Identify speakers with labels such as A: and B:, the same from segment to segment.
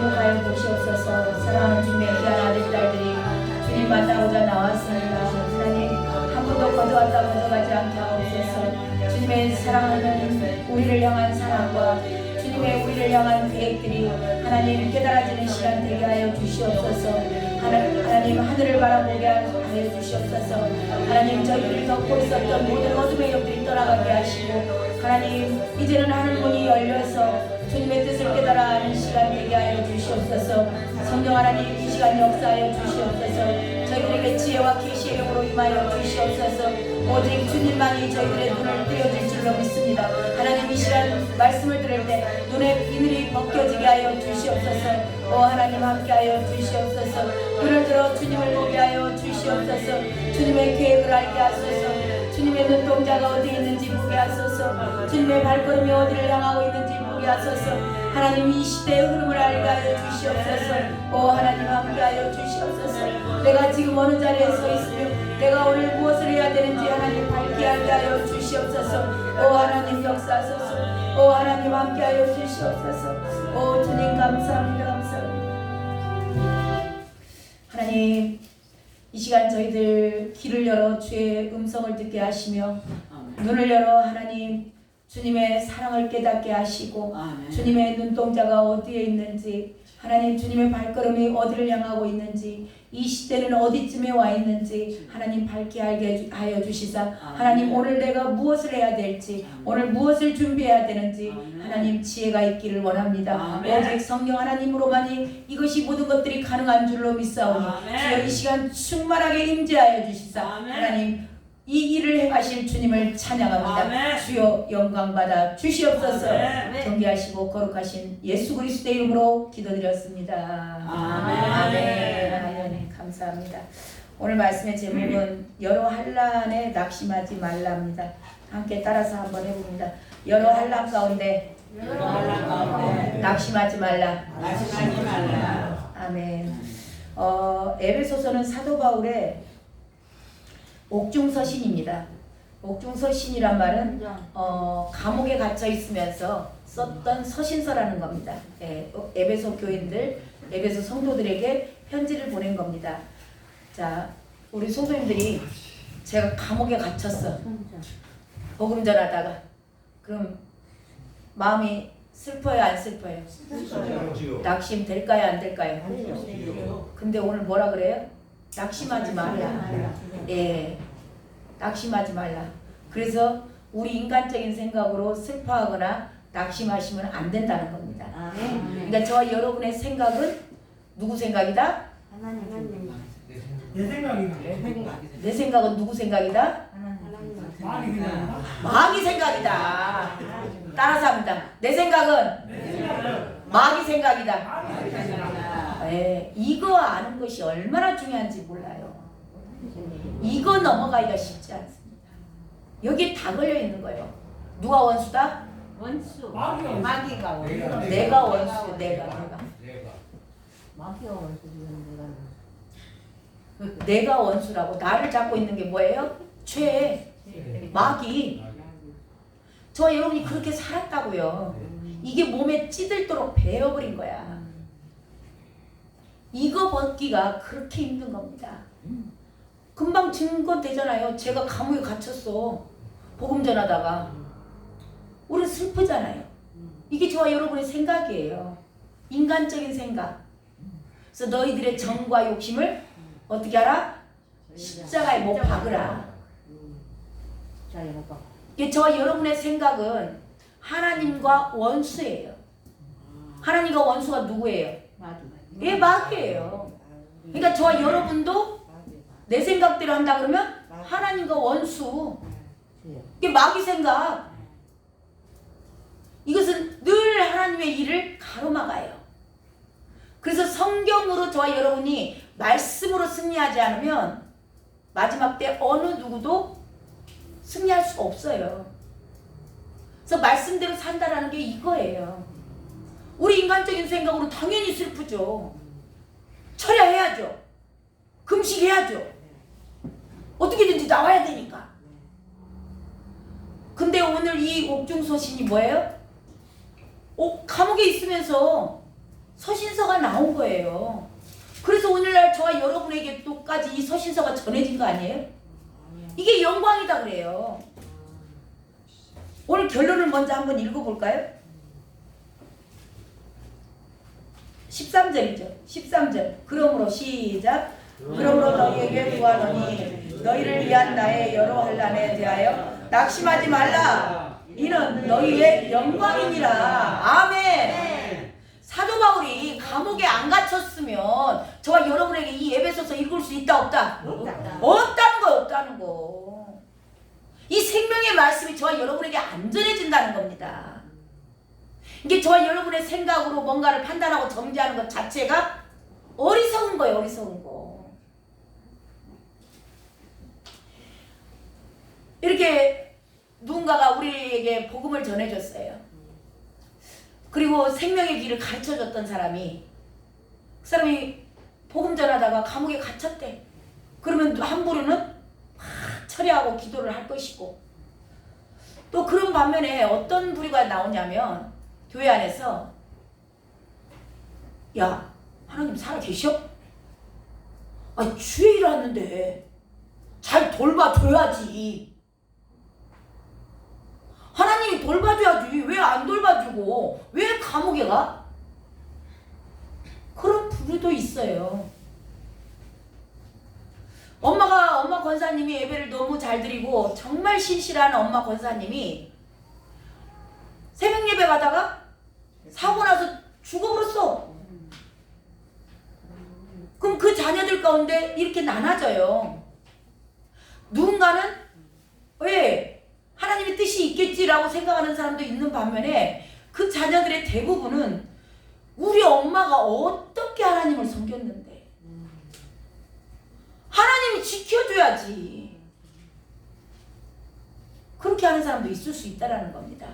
A: 주목하여 보시옵소서. 사랑하는 주님의 귀한 아들 딸들이 주님 만나고자 나왔습니다. 하나님 한 번도 거저가지 않게 하옵소서. 주님의 사랑하는 우리를 향한 사랑과 주님의 우리를 향한 계획들이 하나님 깨달아지는 시간 되게 하여 주시옵소서. 하나님 하늘을 바라보게 하여 주시옵소서. 하나님 저희들을 덮고 있었던 모든 어둠의 영들이 떠나가게 하시고 하나님 이제는 하늘문이 열려서 주님의 뜻을 깨달아 하는 시간 되게 하여 주시옵소서. 성령 하나님 이 시간 역사하여 주시옵소서. 저희들에게 지혜와 계시의 영으로 임하여 주시옵소서. 오직 주님만이 저희들의 눈을 띄워줄 줄로 믿습니다. 하나님 이 시간 말씀을 들을 때 눈의 비늘이 벗겨지게 하여 주시옵소서. 오 하나님 함께하여 주시옵소서. 눈을 들어 주님을 보게 하여 주시옵소서. 주님의 계획을 알게 하소서. 주님의 눈동자가 어디에 있는지 보게 하소서. 주님의 발걸음이 어디를 향하고 있는지 보게 하소서. 하나님 이 시대의 흐름을 알게 하여 주시옵소서. 오 하나님 함께하여 주시옵소서. 내가 지금 어느 자리에 서 있으며 내가 오늘 무엇을 해야 되는지 하나님 밝게 알게 하여 주시옵소서. 오 하나님 역사하소서. 오 하나님 함께하여 주시옵소서. 오 주님 감사합니다. 하나님 이 시간 저희들 귀를 열어 주의 음성을 듣게 하시며 눈을 열어 하나님 주님의 사랑을 깨닫게 하시고 주님의 눈동자가 어디에 있는지 하나님 주님의 발걸음이 어디를 향하고 있는지 이 시대는 어디쯤에 와 있는지 하나님 밝게 알게 하여 주시사 하나님 오늘 내가 무엇을 해야 될지 오늘 무엇을 준비해야 되는지 하나님 지혜가 있기를 원합니다. 오직 성령 하나님으로만이 이것이 모든 것들이 가능한 줄로 믿사오니 주여 이 시간 충만하게 임재하여 주시사 하나님 이 일을 행하실 주님을 찬양합니다. 주여 영광받아 주시옵소서. 존귀하시고 거룩하신 예수 그리스도의 이름으로 기도드렸습니다. 아멘. 감사합니다. 오늘 말씀의 제목은 여러 환난에 낙심하지 말라입니다. 함께 따라서 한번 해봅니다. 여러 환난 가운데 낙심하지 말라. 아멘. 에베소서는 사도 바울의 옥중서신입니다. 옥중서신이란 말은 감옥에 갇혀 있으면서 썼던 서신서라는 겁니다. 에베소 교인들, 에베소 성도들에게 편지를 보낸 겁니다. 자, 우리 성도님들이 제가 감옥에 갇혔어. 복음 전하다가 그럼 마음이 슬퍼요, 안 슬퍼요? 낙심 될까요, 안 될까요? 근데 오늘 뭐라 그래요? 낙심하지 말라. 예, 낙심하지 말라. 그래서 우리 인간적인 생각으로 슬퍼하거나 낙심하시면 안 된다는 겁니다. 그러니까 저와 여러분의 생각은 누구 생각이다?
B: 하나님.
C: 내 생각이다.
A: 내 생각은 누구 생각이다? 마귀 생각이다. 따라서 합니다. 내 생각은 마귀 생각이다. 네, 이거 아는 것이 얼마나 중요한지 몰라요. 이거 넘어가기가 쉽지 않습니다. 여기에 다 걸려 있는 거예요. 누가 원수다?
B: 원수.
C: 마귀가
B: 원수.
A: 내가 원수. 내가.
B: 마귀가 원수.
A: 내가 원수라고. 나를 잡고 있는 게 뭐예요? 죄. 마귀. 저 여러분이 그렇게 살았다고요. 이게 몸에 찌들도록 배어버린 거야. 이거 벗기가 그렇게 힘든 겁니다. 금방 증거 되잖아요. 제가 감옥에 갇혔어. 복음 전하다가. 우리는 슬프잖아요. 이게 저와 여러분의 생각이에요. 인간적인 생각. 그래서 너희들의 정과 욕심을 어떻게 하라? 십자가에 못 박으라. 이게 저와 여러분의 생각은 하나님과 원수예요. 하나님과 원수가 누구예요? 예, 마귀예요. 그러니까 저와 여러분도 내 생각대로 한다 그러면 하나님과 원수. 이게 마귀 생각. 이것은 늘 하나님의 일을 가로막아요. 그래서 성경으로 저와 여러분이 말씀으로 승리하지 않으면 마지막 때 어느 누구도 승리할 수가 없어요. 그래서 말씀대로 산다라는 게 이거예요. 우리 인간적인 생각으로 당연히 슬프죠. 철야해야죠. 금식해야죠. 어떻게든지 나와야 되니까. 근데 오늘 이 옥중서신이 뭐예요? 감옥에 있으면서 서신서가 나온 거예요. 그래서 오늘날 저와 여러분에게 또까지 이 서신서가 전해진 거 아니에요? 이게 영광이다 그래요. 오늘 결론을 먼저 한번 읽어볼까요? 13절이죠. 13절. 그러므로 시작. 그러므로 너희에게 구하노니 너희를 위한 나의 여러 환난에 대하여 낙심하지 말라. 이는 너희의 영광이니라. 아멘. 사도 바울이 감옥에 안 갇혔으면 저와 여러분에게 이 에베소서 읽을 수 있다 없다? 없다는 거 없다는 거. 이 생명의 말씀이 저와 여러분에게 안 전해진다는 겁니다. 이게 저와 여러분의 생각으로 뭔가를 판단하고 정지하는 것 자체가 어리석은 거예요. 어리석은 거. 이렇게 누군가가 우리에게 복음을 전해줬어요. 그리고 생명의 길을 가르쳐줬던 사람이 그 사람이 복음 전하다가 감옥에 갇혔대. 그러면 한 부류는 막 철회하고 기도를 할 것이고, 또 그런 반면에 어떤 부류가 나오냐면 교회 안에서 야, 하나님 살아계셔? 아니 주의 일 하는데 잘 돌봐줘야지. 하나님이 돌봐줘야지. 왜 안 돌봐주고 왜 감옥에 가? 그런 부류도 있어요. 엄마 권사님이 예배를 너무 잘 드리고 정말 신실한 엄마 권사님이 새벽 예배 가다가 사고 나서 죽어버렸어. 그럼 그 자녀들 가운데 이렇게 나눠져요. 누군가는 왜 하나님의 뜻이 있겠지라고 생각하는 사람도 있는 반면에 그 자녀들의 대부분은 우리 엄마가 어떻게 하나님을 섬겼는데 하나님이 지켜줘야지. 그렇게 하는 사람도 있을 수 있다는 겁니다.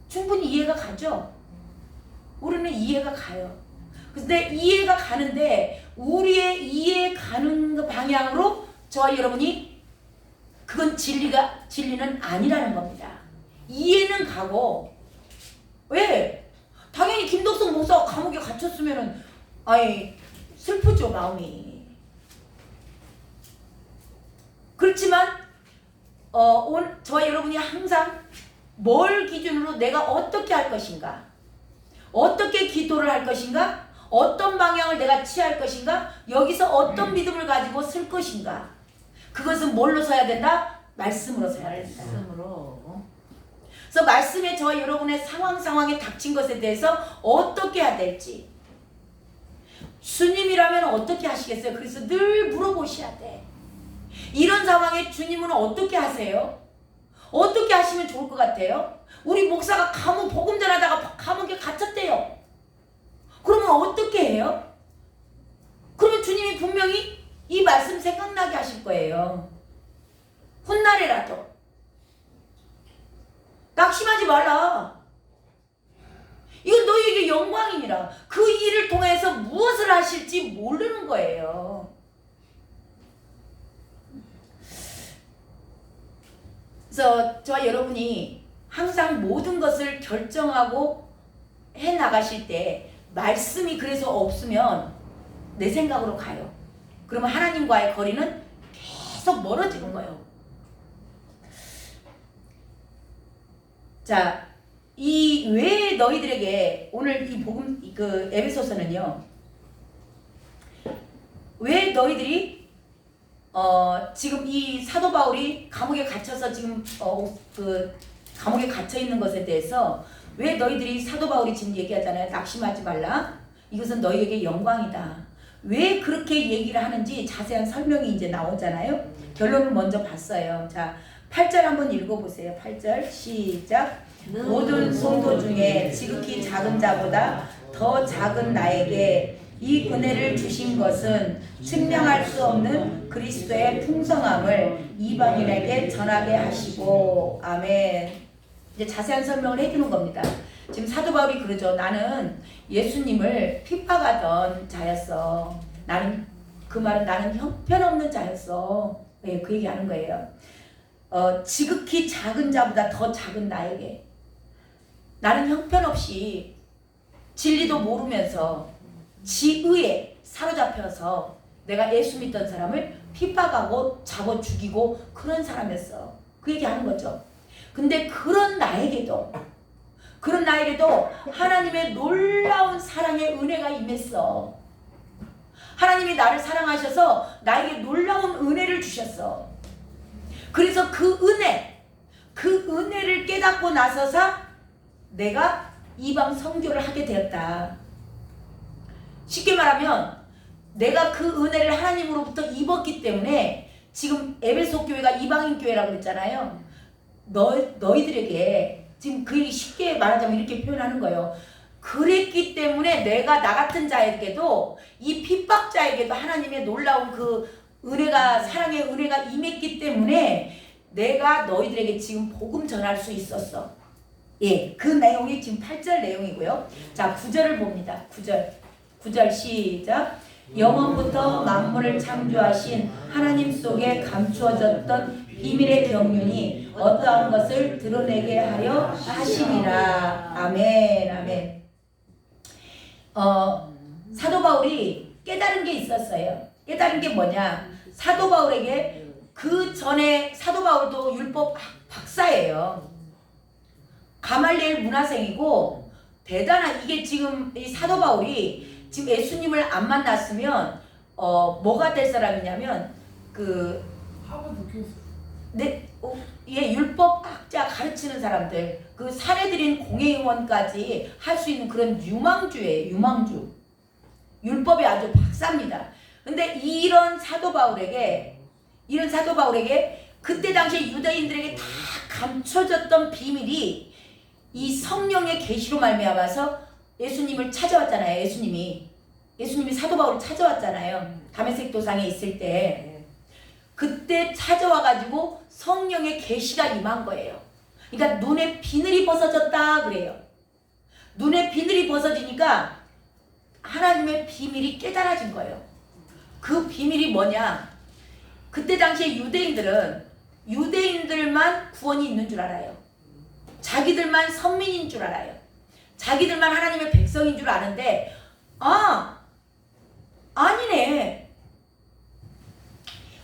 A: 충분히 이해가 가죠? 우리는 이해가 가요. 근데 이해가 가는데 우리의 이해 가는 그 방향으로 저와 여러분이 그건 진리는 아니라는 겁니다. 이해는 가고, 왜? 당연히 김덕성 목사가 감옥에 갇혔으면은 아이 슬프죠 마음이. 그렇지만 저와 여러분이 항상 뭘 기준으로 내가 어떻게 할 것인가, 어떻게 기도를 할 것인가, 어떤 방향을 내가 취할 것인가, 여기서 어떤 믿음을 가지고 쓸 것인가, 그것은 뭘로 서야 된다? 말씀으로 서야 된다.
B: 말씀으로.
A: 그래서 말씀에 저와 여러분의 상황에 닥친 것에 대해서 어떻게 해야 될지, 주님이라면 어떻게 하시겠어요? 그래서 늘 물어보셔야 돼. 이런 상황에 주님은 어떻게 하세요? 어떻게 하시면 좋을 것 같아요? 우리 목사가 복음 전하다가 감옥에 갇혔대요. 그러면 어떻게 해요? 그러면 주님이 분명히 이 말씀 생각나게 하실 거예요. 훗날에라도 낙심하지 말라. 이건 너희에게 영광이니라. 그 일을 통해서 무엇을 하실지 모르는 거예요. 그래서 저와 여러분이 항상 모든 것을 결정하고 해 나가실 때 말씀이 그래서 없으면 내 생각으로 가요. 그러면 하나님과의 거리는 계속 멀어지는 거예요. 자, 이 왜 너희들에게 오늘 이 복음 그 에베소서는요. 왜 너희들이 지금 이 사도 바울이 감옥에 갇혀서 지금 그 감옥에 갇혀 있는 것에 대해서 왜 너희들이 사도 바울이 지금 얘기하잖아요. 낙심하지 말라. 이것은 너희에게 영광이다. 왜 그렇게 얘기를 하는지 자세한 설명이 이제 나오잖아요. 결론을 먼저 봤어요. 자, 8절 한번 읽어보세요. 8절 시작. 모든 성도 중에 지극히 작은 자보다 더 작은 나에게 이 은혜를 주신 것은 측량할 수 없는 그리스도의 풍성함을 이방인에게 전하게 하시고. 아멘. 이제 자세한 설명을 해주는 겁니다. 지금 사도 바울이 그러죠. 나는 예수님을 핍박하던 자였어. 그 말은 나는 형편없는 자였어. 네, 그 얘기하는 거예요. 지극히 작은 자보다 더 작은 나에게 나는 형편없이 진리도 모르면서 지의에 사로잡혀서 내가 예수 믿던 사람을 핍박하고 잡아 죽이고 그런 사람이었어. 그 얘기하는 거죠. 근데 그런 나에게도 하나님의 놀라운 사랑의 은혜가 임했어. 하나님이 나를 사랑하셔서 나에게 놀라운 은혜를 주셨어. 그래서 그 은혜를 깨닫고 나서서 내가 이방 선교를 하게 되었다. 쉽게 말하면 내가 그 은혜를 하나님으로부터 입었기 때문에 지금 에베소 교회가 이방인 교회라고 그랬잖아요. 너희들에게 지금 그 얘기 쉽게 말하자면 이렇게 표현하는 거예요. 그랬기 때문에 내가 나 같은 자에게도 이 핍박자에게도 하나님의 놀라운 그 은혜가 사랑의 은혜가 임했기 때문에 내가 너희들에게 지금 복음 전할 수 있었어. 예, 그 내용이 지금 8절 내용이고요. 자, 9절을 봅니다. 9절 시작. 영원부터 만물을 창조하신 하나님 속에 감추어졌던 비밀의 경륜이 어떠한 것을 드러내게 하려 하시니라. 아멘, 아멘. 사도 바울이 깨달은 게 있었어요. 깨달은 게 뭐냐? 사도 바울에게 그 전에 사도 바울도 율법 박사예요. 가말리엘 문화생이고 대단한 이게 지금 이 사도 바울이 지금 예수님을 안 만났으면 뭐가 될 사람이냐면 그
C: 하버드 교수.
A: 예, 율법학자 가르치는 사람들 그 사례들인 공회의원까지 할 수 있는 그런 유망주예요. 유망주. 율법이 아주 박사입니다. 근데 이런 사도 바울에게 그때 당시에 유대인들에게 다 감춰졌던 비밀이 이 성령의 계시로 말미암아서 예수님을 찾아왔잖아요. 예수님이 사도 바울을 찾아왔잖아요. 다메섹 도상에 있을 때 그때 찾아와가지고 성령의 계시가 임한 거예요. 그러니까 눈에 비늘이 벗어졌다 그래요. 눈에 비늘이 벗어지니까 하나님의 비밀이 깨달아진 거예요. 그 비밀이 뭐냐? 그때 당시에 유대인들만 구원이 있는 줄 알아요. 자기들만 선민인 줄 알아요. 자기들만 하나님의 백성인 줄 아는데 아니네.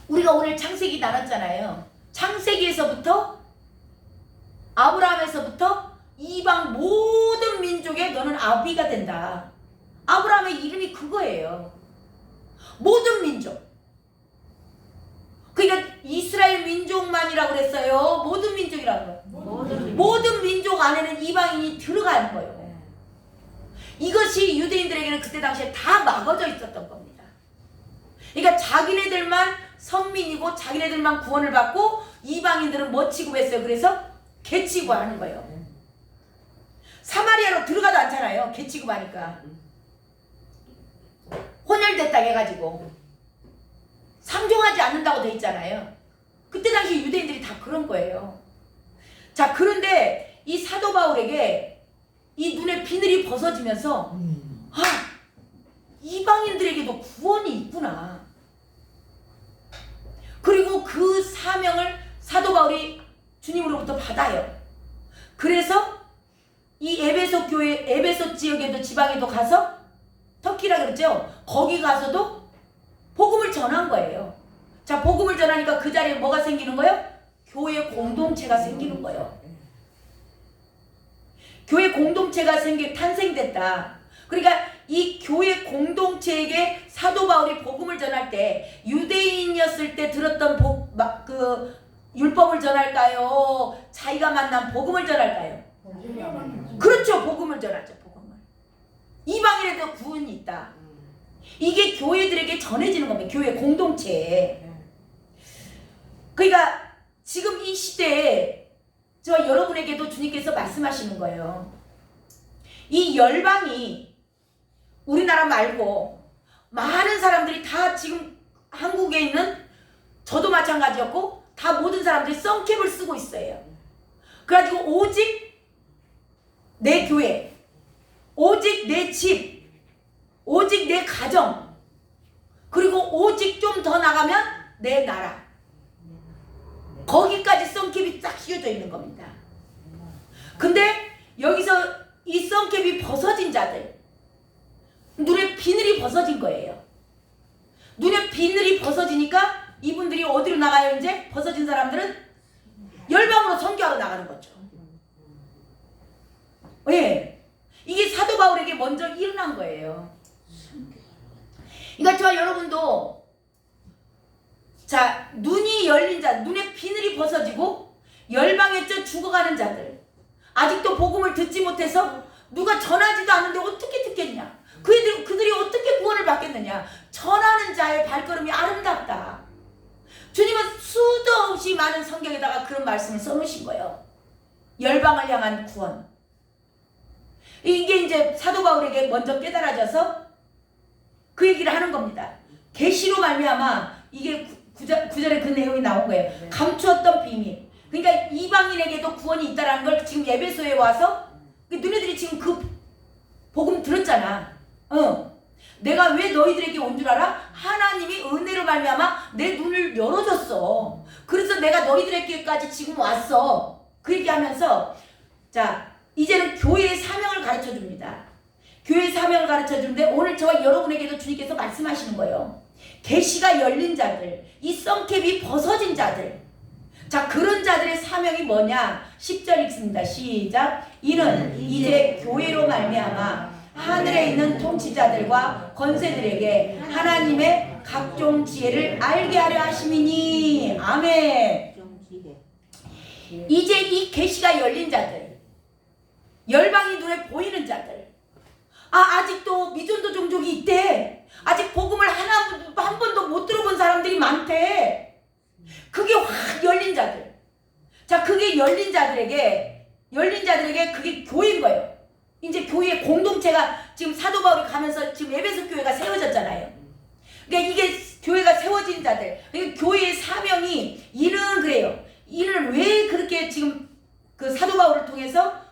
A: 우리가 오늘 창세기 나눴잖아요. 창세기에서부터 아브라함에서부터 이방 모든 민족에 너는 아비가 된다. 아브라함의 이름이 그거예요. 모든 민족. 그러니까 이스라엘 민족만이라고 그랬어요. 모든 민족이라고 그래요. 모든 민족 안에는 이방인이 들어가는 거예요. 이것이 유대인들에게는 그때 당시에 다 막아져 있었던 겁니다. 그러니까 자기네들만 선민이고 자기네들만 구원을 받고 이방인들은 뭐 취급했어요? 그래서 개 취급하는 거예요. 사마리아로 들어가도 않잖아요. 개 취급하니까. 혼혈됐다 해가지고 상종하지 않는다고 돼 있잖아요. 그때 당시 유대인들이 다 그런 거예요. 자, 그런데 이 사도 바울에게 이 눈에 비늘이 벗어지면서 이방인들에게도 구원이 있구나. 그리고 그 사명을 사도 바울이 주님으로부터 받아요. 그래서 이 에베소 교회, 에베소 지역에도 지방에도 가서 터키라 그랬죠. 거기 가서도 복음을 전한 거예요. 자, 복음을 전하니까 그 자리에 뭐가 생기는 거예요? 교회 공동체가 생기는 거예요. 교회 공동체가 탄생됐다. 그러니까 이 교회 공동체에게 사도 바울이 복음을 전할 때 유대인이었을 때 들었던 율법을 전할까요? 자기가 만난 복음을 전할까요? 그렇죠. 복음을 전하죠. 복음을. 이방인에도 구원이 있다. 이게 교회들에게 전해지는 겁니다. 교회 공동체에. 그러니까 지금 이 시대에 저와 여러분에게도 주님께서 말씀하시는 거예요. 이 열방이 우리나라 말고 많은 사람들이 다 지금 한국에 있는 저도 마찬가지였고 다 모든 사람들이 썬캡을 쓰고 있어요. 그래가지고 오직 내 교회, 오직 내 집, 오직 내 가정, 그리고 오직 좀 더 나가면 내 나라, 거기까지 썬캡이 딱 씌워져 있는 겁니다. 근데 여기서 이 썬캡이 벗어진 자들, 눈에 비늘이 벗어진 거예요. 눈에 비늘이 벗어지니까 이분들이 어디로 나가요? 이제 벗어진 사람들은 열방으로 선교하러 나가는 거죠. 왜? 이게 사도 바울에게 먼저 일어난 거예요. 그러니까 저와 여러분도 자, 눈이 열린 자, 눈에 비늘이 벗어지고 열방에 쪄 죽어가는 자들, 아직도 복음을 듣지 못해서 누가 전하지도 않는데 어떻게 듣겠냐? 그들이 어떻게 구원을 받겠느냐? 전하는 자의 발걸음이 아름답다. 주님은 수도 없이 많은 성경에다가 그런 말씀을 써놓으신 거예요. 열방을 향한 구원. 이게 이제 사도 바울에게 먼저 깨달아져서 그 얘기를 하는 겁니다. 계시로 말미암아 이게 구절에 그 내용이 나온 거예요. 감추었던 비밀. 그러니까 이방인에게도 구원이 있다는 걸 지금 에베소에 와서 너네들이 지금 그 복음 들었잖아. 내가 왜 너희들에게 온 줄 알아? 하나님이 은혜로 말미암아 내 눈을 열어줬어. 그래서 내가 너희들에게까지 지금 왔어. 그 얘기하면서 자, 이제는 교회의 사명을 가르쳐 줍니다. 교회의 사명을 가르쳐 주는데 오늘 저와 여러분에게도 주님께서 말씀하시는 거예요. 계시가 열린 자들, 이 썬캡이 벗어진 자들. 자, 그런 자들의 사명이 뭐냐? 10절 읽습니다. 시작. 이는 이제 교회로 말미암아 하늘에 있는 통치자들과 권세들에게 하나님의 각종 지혜를 알게 하려 하심이니. 아멘. 이제 이 계시가 열린 자들, 열방이 눈에 보이는 자들, 아직도 미전도 종족이 있대. 아직 복음을 한 번도 못 들어본 사람들이 많대. 그게 확 열린 자들. 자, 그게 열린 자들에게 그게 교회인 거예요. 이제 교회의 공동체가 지금 사도 바울이 가면서 지금 에베소 교회가 세워졌잖아요. 그러니까 이게 교회가 세워진 자들. 그러니까 교회의 사명이 이는 그래요. 이는 왜 그렇게 지금 그 사도 바울을 통해서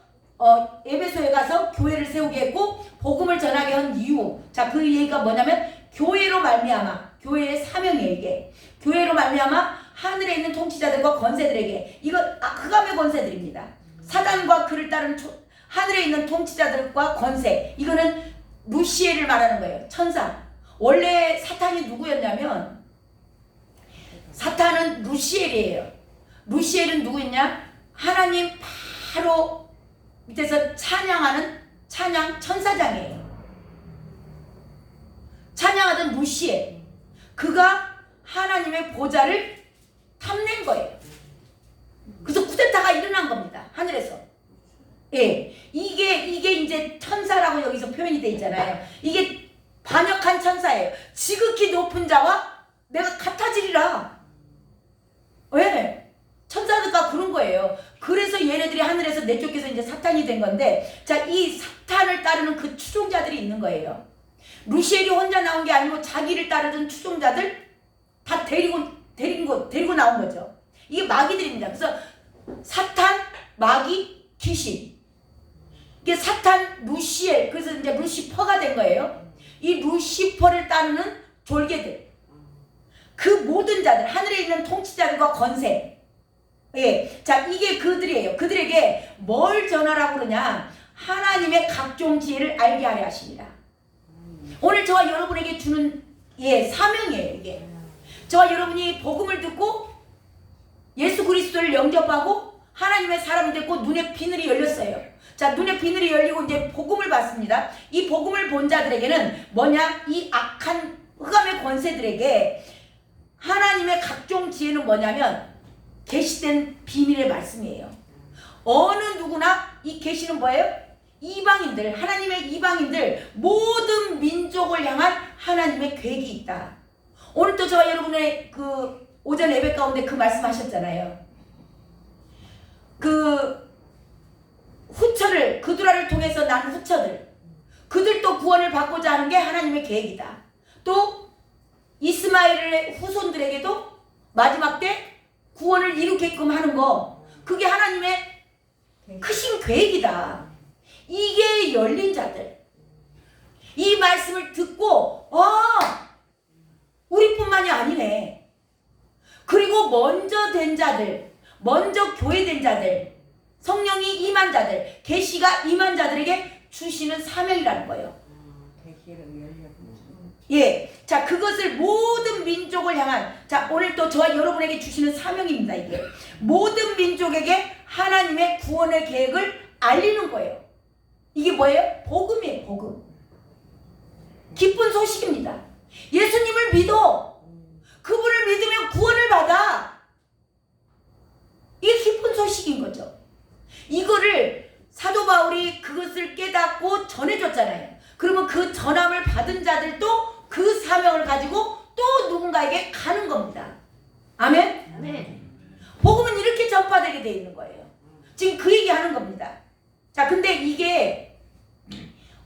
A: 에베소에 가서 교회를 세우게 했고 복음을 전하게 한 이유. 자, 그 얘기가 뭐냐면 교회로 말미암아, 교회의 사명이에요. 이게 교회로 말미암아 하늘에 있는 통치자들과 권세들에게, 이거 흑암의 권세들입니다. 사단과 그를 따른 하늘에 있는 통치자들과 권세, 이거는 루시엘을 말하는 거예요. 천사. 원래 사탄이 누구였냐면 사탄은 루시엘이에요. 루시엘은 누구였냐? 하나님 바로 밑에서 찬양하는 찬양 천사장이에요. 찬양하던 루시엘. 그가 하나님의 보좌를 탐낸 거예요. 그래서 쿠데타가 일어난 겁니다. 하늘에서. 예. 이게 이제 천사라고 여기서 표현이 돼 있잖아요. 이게 반역한 천사예요. 지극히 높은 자와 내가 같아지리라. 왜? 천사들과 그런 거예요. 그래서 얘네들이 하늘에서 내쫓겨서 이제 사탄이 된 건데, 자, 이 사탄을 따르는 그 추종자들이 있는 거예요. 루시엘이 혼자 나온 게 아니고 자기를 따르던 추종자들 다 데리고 나온 거죠. 이게 마귀들입니다. 그래서 사탄, 마귀, 귀신. 이게 사탄, 루시엘, 그래서 이제 루시퍼가 된 거예요. 이 루시퍼를 따르는 졸개들. 그 모든 자들, 하늘에 있는 통치자들과 권세. 예. 자, 이게 그들이에요. 그들에게 뭘 전하라고 그러냐? 하나님의 각종 지혜를 알게 하려 하십니다. 오늘 저와 여러분에게 주는 사명이에요, 이게. 저와 여러분이 복음을 듣고 예수 그리스도를 영접하고 하나님의 사람이 됐고 눈에 비늘이 열렸어요. 자, 눈에 비늘이 열리고 이제 복음을 받습니다. 이 복음을 본 자들에게는 뭐냐? 이 악한 흑암의 권세들에게 하나님의 각종 지혜는 뭐냐면 계시된 비밀의 말씀이에요. 어느 누구나 이 계시는 뭐예요? 이방인들, 하나님의 이방인들, 모든 민족을 향한 하나님의 계획이 있다. 오늘 또 저와 여러분의 그 오전 예배 가운데 그 말씀하셨잖아요. 그 후처를, 그두라를 통해서 난 후처들, 그들도 구원을 받고자 하는 게 하나님의 계획이다. 또 이스마엘의 후손들에게도 마지막 때 구원을 이루게끔 하는 거, 그게 하나님의 크신 계획이다. 이게 열린 자들. 이 말씀을 듣고 우리뿐만이 아니네. 그리고 먼저 된 자들, 먼저 교회된 자들, 성령이 임한 자들, 계시가 임한 자들에게 주시는 사명이라는 거예요. 예, 자 그것을 모든 민족을 향한 자 오늘 또 저와 여러분에게 주시는 사명입니다. 이게 모든 민족에게 하나님의 구원의 계획을 알리는 거예요. 이게 뭐예요? 복음이에요. 복음. 기쁜 소식입니다. 예수님을 믿어. 그분을 믿으면 구원을 받아. 이게 기쁜 소식인 거죠. 이거를 사도 바울이 그것을 깨닫고 전해줬잖아요. 그러면 그 전함을 받은 자들도 그 사명을 가지고 또 누군가에게 가는 겁니다. 아멘?
B: 아멘.
A: 복음은 이렇게 전파되게 돼 있는 거예요. 지금 그 얘기 하는 겁니다. 자, 근데 이게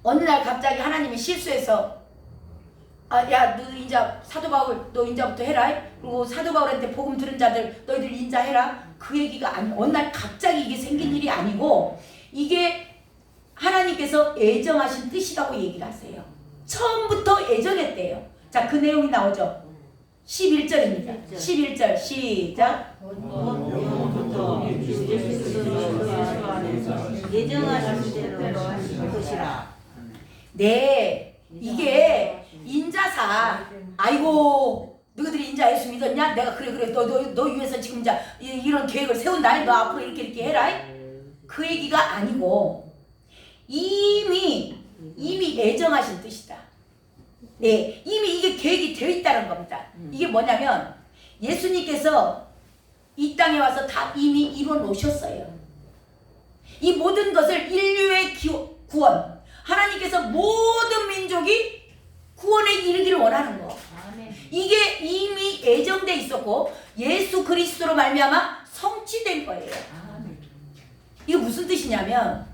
A: 어느 날 갑자기 하나님이 실수해서 야, 너 이제 사도 바울 너 인자부터 해라. 그리고 사도 바울한테 복음 들은 자들 너희들 인자해라. 그 얘기가 아니 어느 날 갑자기 이게 생긴 일이 아니고 이게 하나님께서 애정하신 뜻이라고 얘기를 하세요. 처음부터 애정했대요. 자, 그 내용이 나오죠. 11절입니다. 11절 시작.
B: 예정하신 대로 하실 것이라.
A: 네, 이게 인자사. 아이고, 너희들이 인자 예수 믿었냐? 내가 그래 너 위해서 지금 이제 이런 계획을 세운다. 너 앞으로 이렇게 해라. 그 얘기가 아니고 이미 애정하신 뜻이다. 네, 이미 이게 계획이 되어 있다는 겁니다. 이게 뭐냐면 예수님께서 이 땅에 와서 다 이미 이뤄 놓으셨어요. 이 모든 것을 인류의 구원, 하나님께서 모든 민족이 구원에 이르기를 원하는 거. 이게 이미 예정돼 있었고 예수 그리스도로 말미암아 성취된 거예요. 이게 무슨 뜻이냐면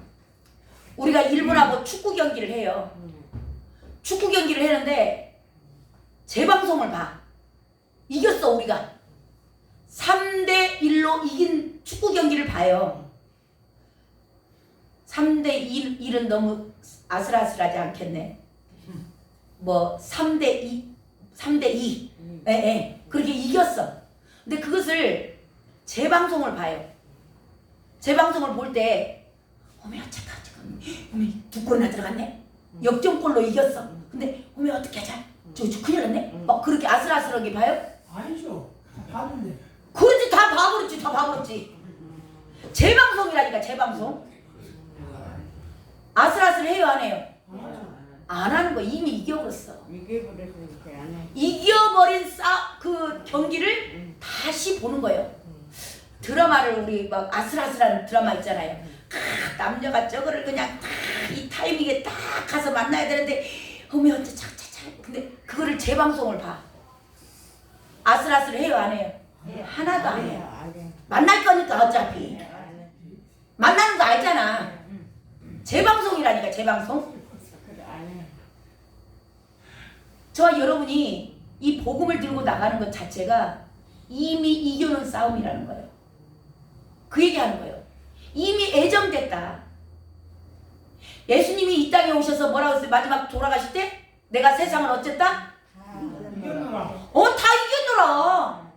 A: 우리가 일본하고 축구 경기를 해요. 축구 경기를 했는데 재방송을 봐. 이겼어 우리가. 3대 1로 이긴 축구 경기를 봐요. 3대 1은 너무 아슬아슬하지 않겠네. 뭐 3대 2. 예. 그렇게 이겼어. 근데 그것을 재방송을 봐요. 재방송을 볼 때 어메 잠깐 어메 2골이나 들어갔네. 역전골로 이겼어. 근데 어메 어떻게 하자. 저 큰일 났네. 막 그렇게 아슬아슬하게 봐요?
C: 아니죠. 봤는데.
A: 그렇지 다 봐버렸지. 재방송이라니까 재방송. 아슬아슬해요 안 해요? 안 하는 거 이미 이겨버렸어. 이겨버린 그 경기를 다시 보는 거예요. 드라마를 우리 막 아슬아슬한 드라마 있잖아요. 남녀가 저거를 그냥 이 타이밍에 딱 가서 만나야 되는데 어머 언제 차차차. 근데 그거를 재방송을 봐. 아슬아슬해요 안 해요? 하나도 안 해요. 만날 거니까 어차피 만나는 거 알잖아. 재방송이라니까 재방송. 저와 여러분이 이 복음을 들고 나가는 것 자체가 이미 이겨놓은 싸움이라는 거예요. 그 얘기하는 거예요. 이미 애정됐다. 예수님이 이 땅에 오셔서 뭐라고 했어요? 마지막 돌아가실 때 내가 세상을 어쨌다?
C: 이겼노라.
A: 다 이겼노라.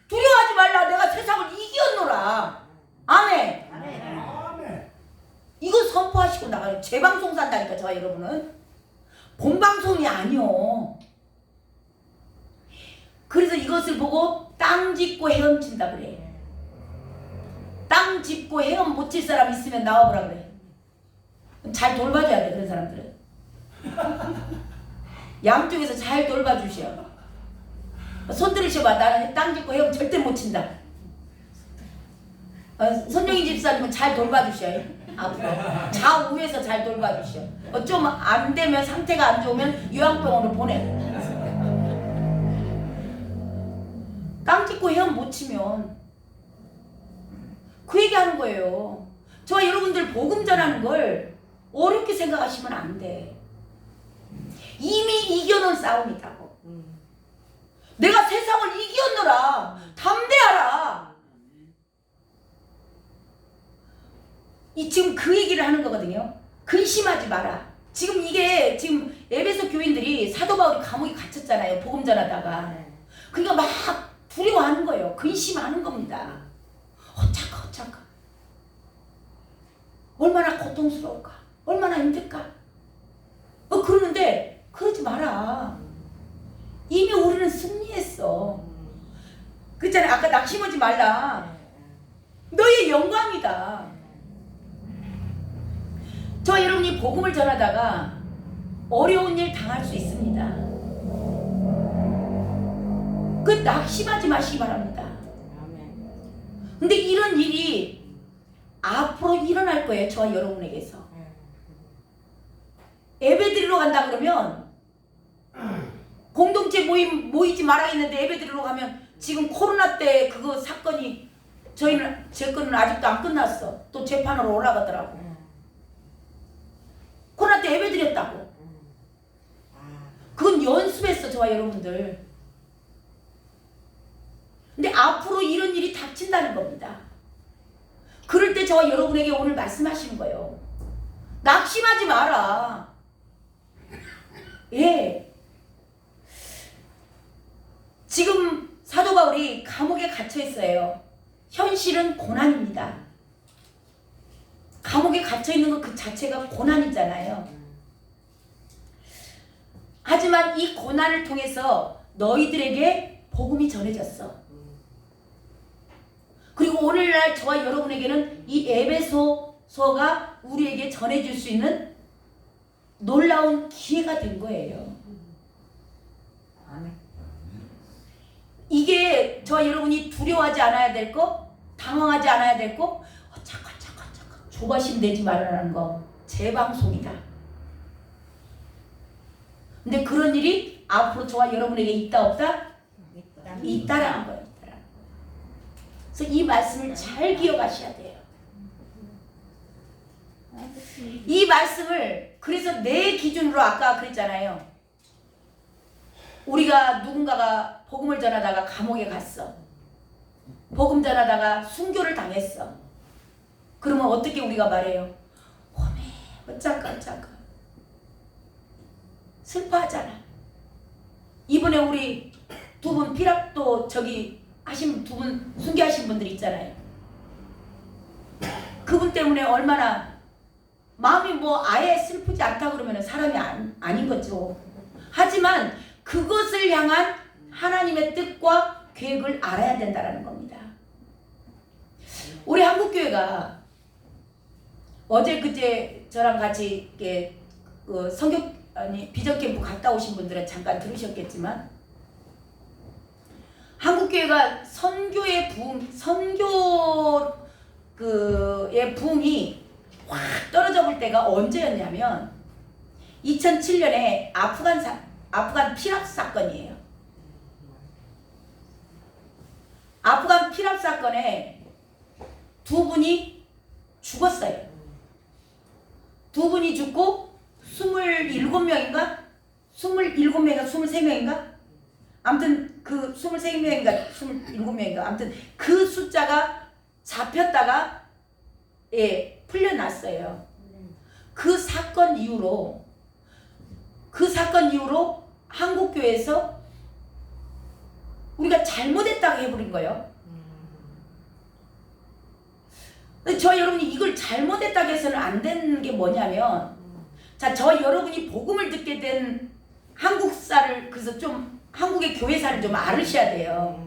A: 두려워하지 말라. 내가 세상을 이겼노라. 아멘.
C: 아멘.
A: 이거 선포하시고 나가요. 재방송 산다니까 저와 여러분은. 본방송이 아니요. 그래서 이것을 보고 땅 짚고 헤엄친다 그래. 땅 짚고 헤엄 못 칠 사람 있으면 나와보라 그래. 잘 돌봐줘야 돼 그런 사람들은. 양쪽에서 잘 돌봐주셔. 손 들으셔봐. 나는 땅 짚고 헤엄 절대 못 친다. 선영이 집사님은 잘 돌봐주셔요. 앞으로 좌우에서 잘 돌봐주셔. 좀 안 되면 상태가 안 좋으면 요양병원으로 보내. 땅 짚고 헤엄 못 치면 그 얘기하는 거예요. 저와 여러분들 복음 전하는 걸 어렵게 생각하시면 안 돼. 이미 이겨놓은 싸움이라고. 내가 세상을 이겼노라. 담대하라. 지금 그 얘기를 하는 거거든요. 근심하지 마라. 지금 이게 지금 에베소 교인들이 사도 바울이 감옥에 갇혔잖아요. 복음 전하다가. 그러니까 막 두려워하는 거예요. 근심하는 겁니다. 어쩔까. 얼마나 고통스러울까. 얼마나 힘들까. 그러는데 그러지 마라. 이미 우리는 승리했어. 그랬잖아. 아까 낙심하지 말라. 너의 영광이다. 저 여러분이 복음을 전하다가 어려운 일 당할 수 있습니다. 그 낙심하지 마시기 바랍니다. 근데 이런 일이 앞으로 일어날 거예요. 저와 여러분에게서. 예배드리러 간다 그러면 공동체 모이지 말아 있는데 예배드리러 가면 지금 코로나 때 그거 사건이 제 거는 아직도 안 끝났어. 또 재판으로 올라가더라고. 코로나 때 예배드렸다고. 그건 연습했어. 저와 여러분들. 근데 앞으로 이런 일이 닥친다는 겁니다. 그럴 때 저와 여러분에게 오늘 말씀하시는 거예요. 낙심하지 마라. 예. 지금 사도 바울이 감옥에 갇혀 있어요. 현실은 고난입니다. 감옥에 갇혀 있는 것 그 자체가 고난이잖아요. 하지만 이 고난을 통해서 너희들에게 복음이 전해졌어. 그리고 오늘날 저와 여러분에게는 이 에베소서가 우리에게 전해질 수 있는 놀라운 기회가 된 거예요. 이게 저와 여러분이 두려워하지 않아야 될 거, 당황하지 않아야 될 거, 잠깐 조바심 내지 말라는 거, 제 방송이다. 근데 그런 일이 앞으로 저와 여러분에게 있다 없다? 있다라는 거예요. 그래서 이 말씀을 잘 기억하셔야 돼요. 이 말씀을 그래서 내 기준으로 아까 그랬잖아요. 우리가 누군가가 복음을 전하다가 감옥에 갔어. 복음 전하다가 순교를 당했어. 그러면 어떻게 우리가 말해요? 오메 어쩌까 슬퍼하잖아. 이번에 우리 두 분 피랍도 하신 두 분 순교하신 분들 있잖아요. 그분 때문에 얼마나 마음이 아예 슬프지 않다 그러면 사람이 아닌 거죠. 하지만 그것을 향한 하나님의 뜻과 계획을 알아야 된다는 겁니다. 우리 한국교회가 어제 그제 저랑 같이 이렇게 비전 캠프 갔다 오신 분들은 잠깐 들으셨겠지만 한국교회가 선교의 부흥이 확 떨어져 볼 때가 언제였냐면 2007년에 아프간 피랍 사건이에요. 아프간 피랍 사건에 두 분이 죽었어요. 두 분이 죽고 27명인가? 23명인가? 아무튼 그 23명인가 27명인가 아무튼 그 숫자가 잡혔다가 풀려났어요. 그 사건 이후로 한국교회에서 우리가 잘못했다고 해버린 거예요. 저 여러분이 이걸 잘못했다고 해서는 안 되는 게 뭐냐면 저 여러분이 복음을 듣게 된 한국사를 그래서 좀 한국의 교회사를 좀 알으셔야 돼요.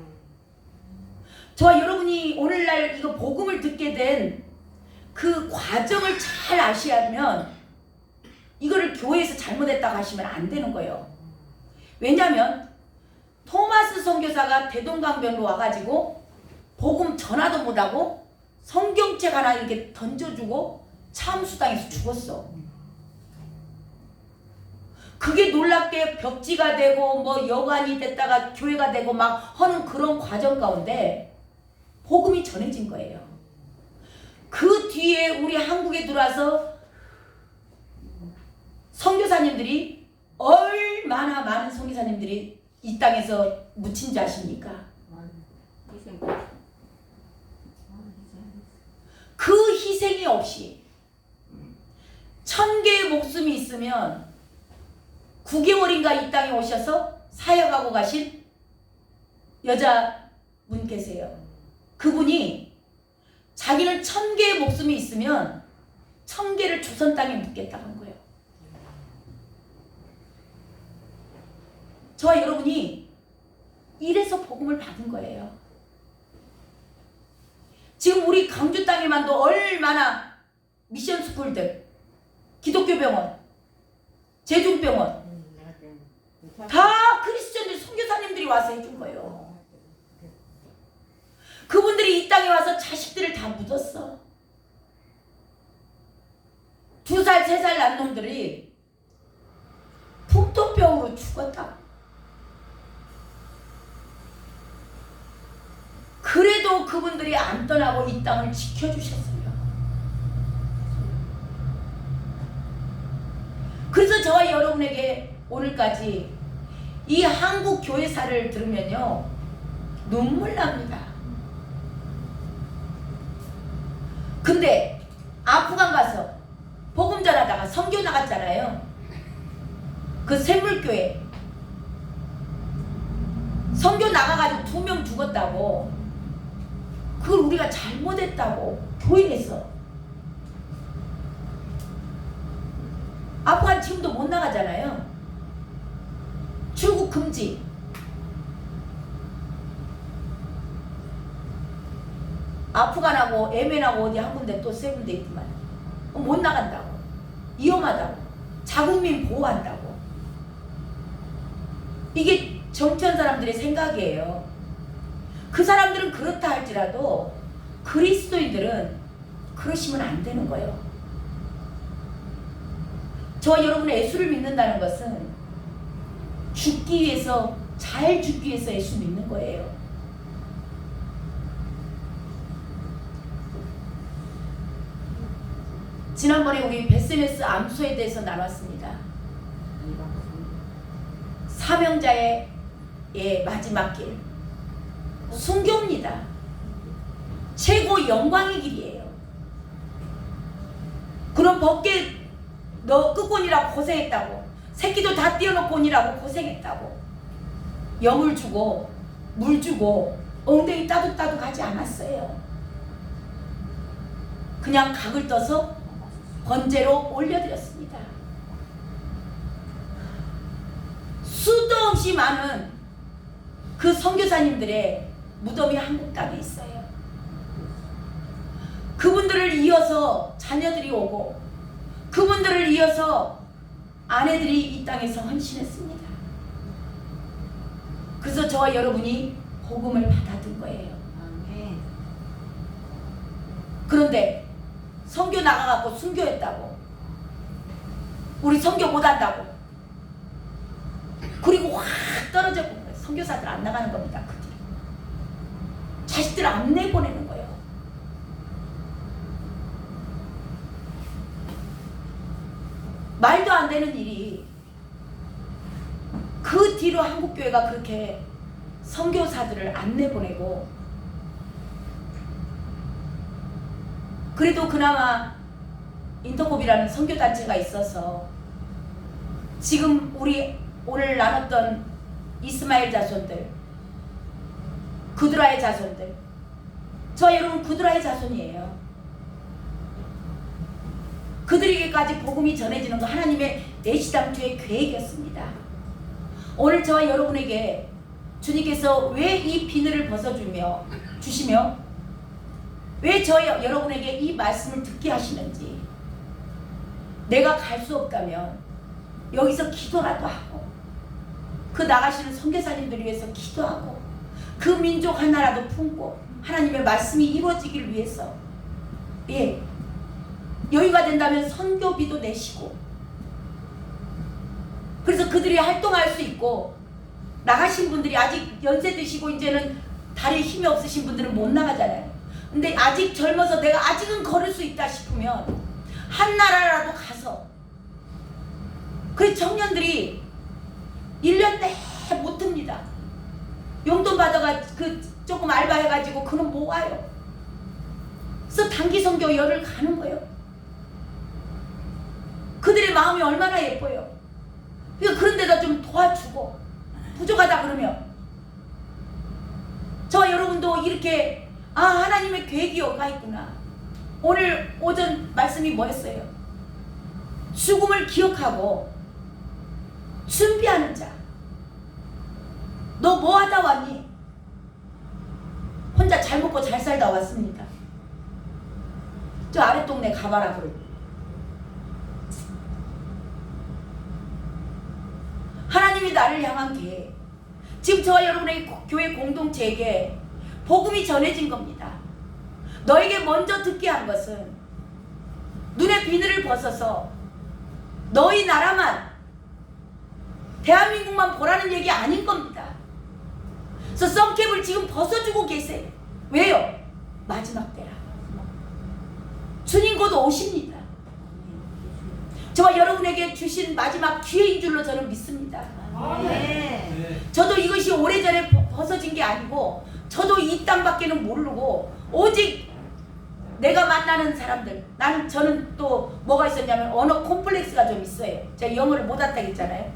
A: 저와 여러분이 오늘날 이거 복음을 듣게 된 그 과정을 잘 아시면 이거를 교회에서 잘못했다고 하시면 안 되는 거예요. 왜냐하면 토마스 선교사가 대동강변으로 와가지고 복음 전화도 못하고 성경책 하나 이렇게 던져주고 참수당해서 죽었어. 그게 놀랍게 벽지가 되고 여관이 됐다가 교회가 되고 막 하는 그런 과정 가운데 복음이 전해진 거예요. 그 뒤에 우리 한국에 들어와서 선교사님들이 얼마나 많은 선교사님들이 이 땅에서 묻힌 줄 아십니까? 그 희생이 없이 1000개의 목숨이 있으면 9개월인가 이 땅에 오셔서 사역하고 가신 여자분 계세요. 그분이 자기는 1000개의 목숨이 있으면 1000개를 조선 땅에 묻겠다고 한 거예요. 저와 여러분이 이래서 복음을 받은 거예요. 지금 우리 강주 땅에만도 얼마나 미션 스쿨들, 기독교 병원, 제중병원 다 크리스천들, 선교사님들이 와서 해준 거예요. 그분들이 이 땅에 와서 자식들을 다 묻었어. 2살, 3살 난 놈들이 풍토병으로 죽었다. 그래도 그분들이 안 떠나고 이 땅을 지켜주셨어요. 그래서 저와 여러분에게 오늘까지 이 한국 교회사를 들으면요 눈물 납니다. 근데 아프간 가서 복음 전하다가 선교 나갔잖아요. 그 샘물교회 선교 나가가지고 2명 죽었다고, 그걸 우리가 잘못했다고 교인에서 아프간 지금도 못 나가잖아요. 출국 금지. 아프간하고 예멘하고 어디 한 군데 또 세 군데 있지만 못 나간다고, 위험하다고, 자국민 보호한다고. 이게 정치한 사람들의 생각이에요. 그 사람들은 그렇다 할지라도 그리스도인들은 그러시면 안 되는 거예요. 저와 여러분의 예수를 믿는다는 것은 죽기 위해서, 잘 죽기 위해서 예수 믿는 거예요. 지난번에 우리 베스메스 암소에 대해서 나눴습니다. 사명자의 마지막 길, 순교입니다. 최고 영광의 길이에요. 그럼 벗게 너 끝곤이라고 고생했다고, 새끼도 다 띄워놓고 온이라고 고생했다고, 영을 주고 물 주고 엉덩이 따둑따둑 하지 않았어요. 그냥 각을 떠서 번제로 올려드렸습니다. 수도 없이 많은 그 선교사님들의 무덤이 한국 땅에 있어요. 그분들을 이어서 자녀들이 오고, 그분들을 이어서 아내들이 이 땅에서 헌신했습니다. 그래서 저와 여러분이 복음을 받아든 거예요. 그런데 선교 나가갖고 순교했다고, 우리 선교 못한다고, 그리고 확 떨어져 본 거예요. 선교사들 안 나가는 겁니다. 그 뒤로 자식들 안 내보내는 거예요. 말도 안 되는 일이, 그 뒤로 한국교회가 그렇게 선교사들을 안 내보내고, 그래도 그나마 인터콥이라는 선교단체가 있어서 지금 우리 오늘 나눴던 이스마엘 자손들, 구드라의 자손들, 저 여러분 구드라의 자손이에요. 그들에게까지 복음이 전해지는 거 하나님의 내시당초의 계획이었습니다. 오늘 저와 여러분에게 주님께서 왜 이 비늘을 주시며 왜 여러분에게 이 말씀을 듣게 하시는지, 내가 갈 수 없다면 여기서 기도라도 하고, 그 나가시는 선교사님들을 위해서 기도하고, 그 민족 하나라도 품고 하나님의 말씀이 이루어지길 위해서, 여유가 된다면 선교비도 내시고, 그래서 그들이 활동할 수 있고, 나가신 분들이 아직 연세 드시고 이제는 다리에 힘이 없으신 분들은 못 나가잖아요. 근데 아직 젊어서 내가 아직은 걸을 수 있다 싶으면 한 나라라도 가서, 그 청년들이 1년 내 못 듭니다. 용돈 받아가 조금 알바해가지고 그는 못 와요. 그래서 단기 선교 열을 가는 거예요. 그들의 마음이 얼마나 예뻐요. 그런 데다 좀 도와주고, 부족하다 그러면 저와 여러분도 이렇게 하나님의 계획이 가 있구나. 오늘 오전 말씀이 뭐였어요? 죽음을 기억하고 준비하는 자. 너 뭐 하다 왔니? 혼자 잘 먹고 잘 살다 왔습니다. 저 아랫동네 가봐라 그러고. 하나님이 나를 향한 계획. 지금 저와 여러분의 교회 공동체에게 복음이 전해진 겁니다. 너에게 먼저 듣게 한 것은 눈의 비늘을 벗어서 너희 나라만, 대한민국만 보라는 얘기 아닌 겁니다. 그래서 썬캡을 지금 벗어주고 계세요. 왜요? 마지막 때라. 주님 곧 오십니다. 저와 여러분에게 주신 마지막 기회인 줄로 저는 믿습니다.
B: 네.
A: 저도 이것이 오래전에 벗어진 게 아니고, 저도 이 땅밖에는 모르고 오직 내가 만나는 사람들, 저는 또 뭐가 있었냐면 언어 콤플렉스가 좀 있어요. 제가 영어를 못 한다고 했잖아요.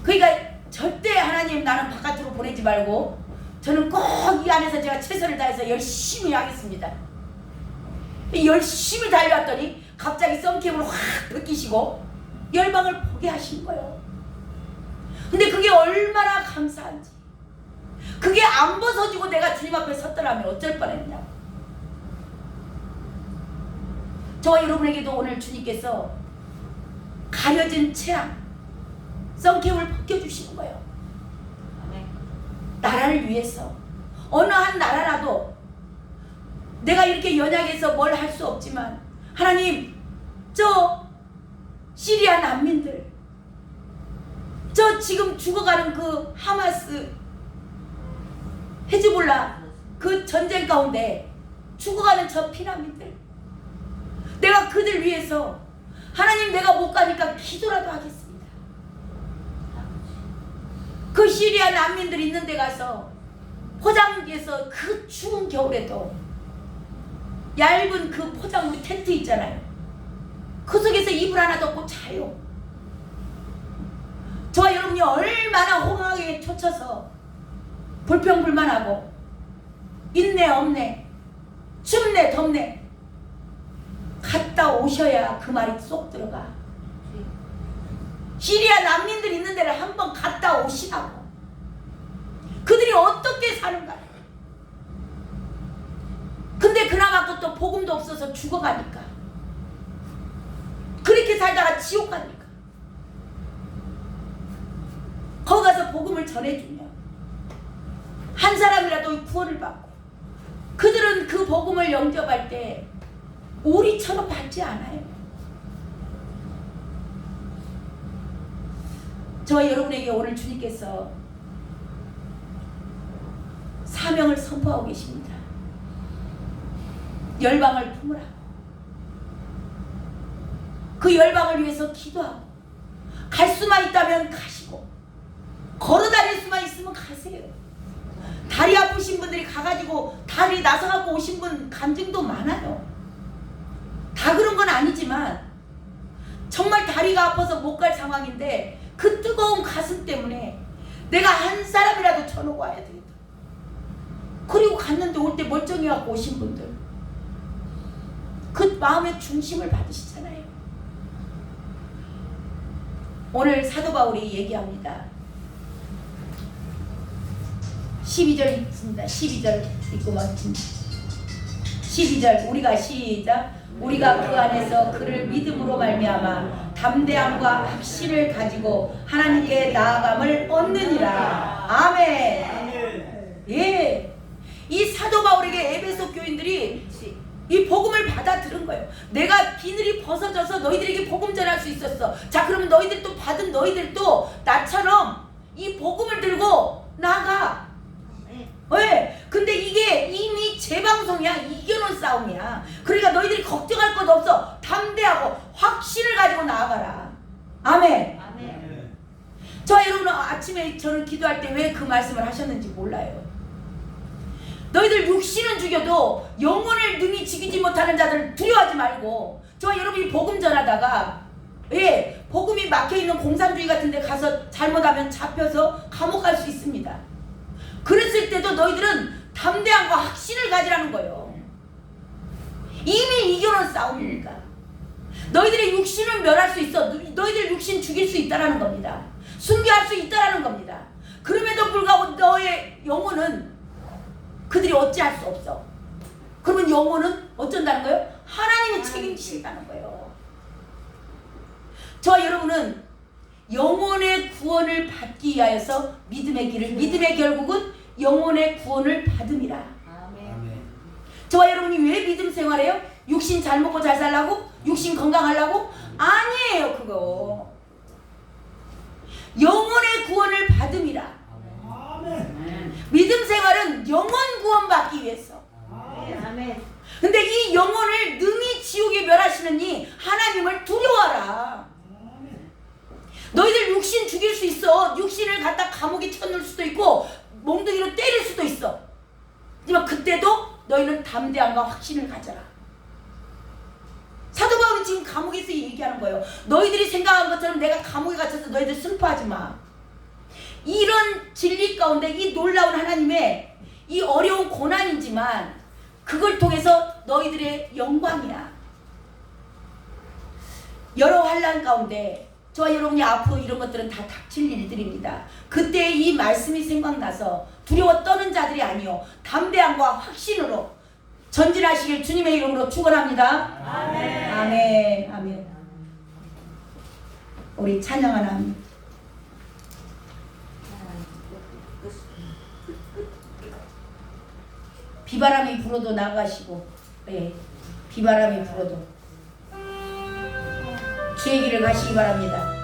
A: 그러니까 절대 하나님 나는 바깥으로 보내지 말고 저는 꼭 이 안에서 제가 최선을 다해서 열심히 하겠습니다. 열심히 달려왔더니 갑자기 썬캠을 확 벗기시고 열방을 보게 하신 거예요. 근데 그게 얼마나 감사한지. 그게 안 벗어지고 내가 주님 앞에 섰더라면 어쩔 뻔했냐. 저와 여러분에게도 오늘 주님께서 가려진 채랑 썬캠을 벗겨주시는 거예요. 나라를 위해서. 어느 한 나라라도 내가 이렇게 연약해서 뭘 할 수 없지만, 하나님, 저 시리아 난민들, 저 지금 죽어가는 그 하마스, 헤즈볼라 그 전쟁 가운데 죽어가는 저 피난민들, 내가 그들 위해서 하나님, 내가 못 가니까 기도라도 하겠습니다. 그 시리아 난민들 있는 데 가서 포장지에서 그 추운 겨울에도 얇은 그 포장물 텐트 있잖아요. 그 속에서 이불 하나 덮고 자요. 저와 여러분이 얼마나 호강하게 초쳐서 불평불만하고 있네 없네 춥네 덥네 갔다 오셔야 그 말이 쏙 들어가. 시리아 난민들 있는 데를 한번 갔다 오시라고. 그들이 어떻게 사는가. 근데 그나마 또 복음도 없어서 죽어가니까, 그렇게 살다가 지옥 가니까 거기 가서 복음을 전해주면 한 사람이라도 구원을 받고, 그들은 그 복음을 영접할 때 우리처럼 받지 않아요. 저와 여러분에게 오늘 주님께서 사명을 선포하고 계십니다. 열방을 품으라고. 그 열방을 위해서 기도하고, 갈 수만 있다면 가시고, 걸어 다닐 수만 있으면 가세요. 다리 아프신 분들이 가가지고 다리 나서갖고 오신 분 간증도 많아요. 다 그런 건 아니지만 정말 다리가 아파서 못 갈 상황인데 그 뜨거운 가슴 때문에 내가 한 사람이라도 쳐놓고 와야 되겠다. 그리고 갔는데 올 때 멀쩡히 갖고 오신 분들, 그 마음의 중심을 받으시잖아요. 오늘 사도 바울이 얘기합니다. 12절 있습니다. 12절 읽고 마칩니다. 12절 우리가 시작. 우리가 그 안에서 그를 믿음으로 말미암아 담대함과 확신을 가지고 하나님께 나아감을 얻느니라. 아멘. 예, 이 사도 바울에게 에베소 교인들이 이 복음을 받아 들은 거예요. 내가 비늘이 벗어져서 너희들에게 복음 전할 수 있었어. 자, 그러면 너희들도 받은 너희들도 나처럼 이 복음을 들고 나가. 왜? 근데 이게 이미 재방송이야. 이겨놓은 싸움이야. 그러니까 너희들이 걱정할 것 없어. 담대하고 확신을 가지고 나아가라. 아멘.
B: 아멘.
A: 저 여러분, 아침에 저는 기도할 때 왜 그 말씀을 하셨는지 몰라요. 너희들 육신은 죽여도 영혼을 능히 지키지 못하는 자들 두려워하지 말고. 저와 여러분이 복음 전하다가, 예, 복음이 막혀있는 공산주의 같은 데 가서 잘못하면 잡혀서 감옥 갈 수 있습니다. 그랬을 때도 너희들은 담대함과 확신을 가지라는 거예요. 이미 이겨놓은 싸움이니까. 너희들의 육신은 멸할 수 있어. 너희들 육신 죽일 수 있다라는 겁니다. 순교할 수 있다라는 겁니다. 그럼에도 불구하고 너의 영혼은 그들이 어찌할 수 없어. 그러면 영혼은 어쩐다는 거예요? 하나님이 책임지신다는 거예요. 저와 여러분은 영혼의 구원을 받기 위하여서 믿음의 길을, 믿음의 결국은 영혼의 구원을 받음이라.
B: 아멘.
A: 저와 여러분이 왜 믿음 생활해요? 육신 잘 먹고 잘 살라고? 육신 건강하려고? 아니에요. 그거 영혼의 구원을 받음이라.
C: 아멘.
A: 믿음 생활은 영혼 구원 받기 위해서.
B: 아멘.
A: 근데 이 영혼을 능히 지옥에 멸하시는 이 하나님을 두려워하라. 너희들 육신 죽일 수 있어. 육신을 갖다 감옥에 쳐넣을 수도 있고 몽둥이로 때릴 수도 있어. 하지만 그때도 너희는 담대함과 확신을 가져라. 사도 바울은 지금 감옥에서 얘기하는 거예요. 너희들이 생각한 것처럼 내가 감옥에 갇혀서 너희들 슬퍼하지 마. 이런 진리 가운데 이 놀라운 하나님의 이 어려운 고난이지만 그걸 통해서 너희들의 영광이야. 여러 환난 가운데 저와 여러분이 앞으로 이런 것들은 다 닥칠 일들입니다. 그때 이 말씀이 생각나서 두려워 떠는 자들이 아니요 담대함과 확신으로 전진하시길 주님의 이름으로 축원합니다.
B: 아멘.
A: 아멘. 아멘. 우리 찬양하나. 비바람이 불어도 나가시고, 예, 비바람이 불어도 주의 길을 가시기 바랍니다.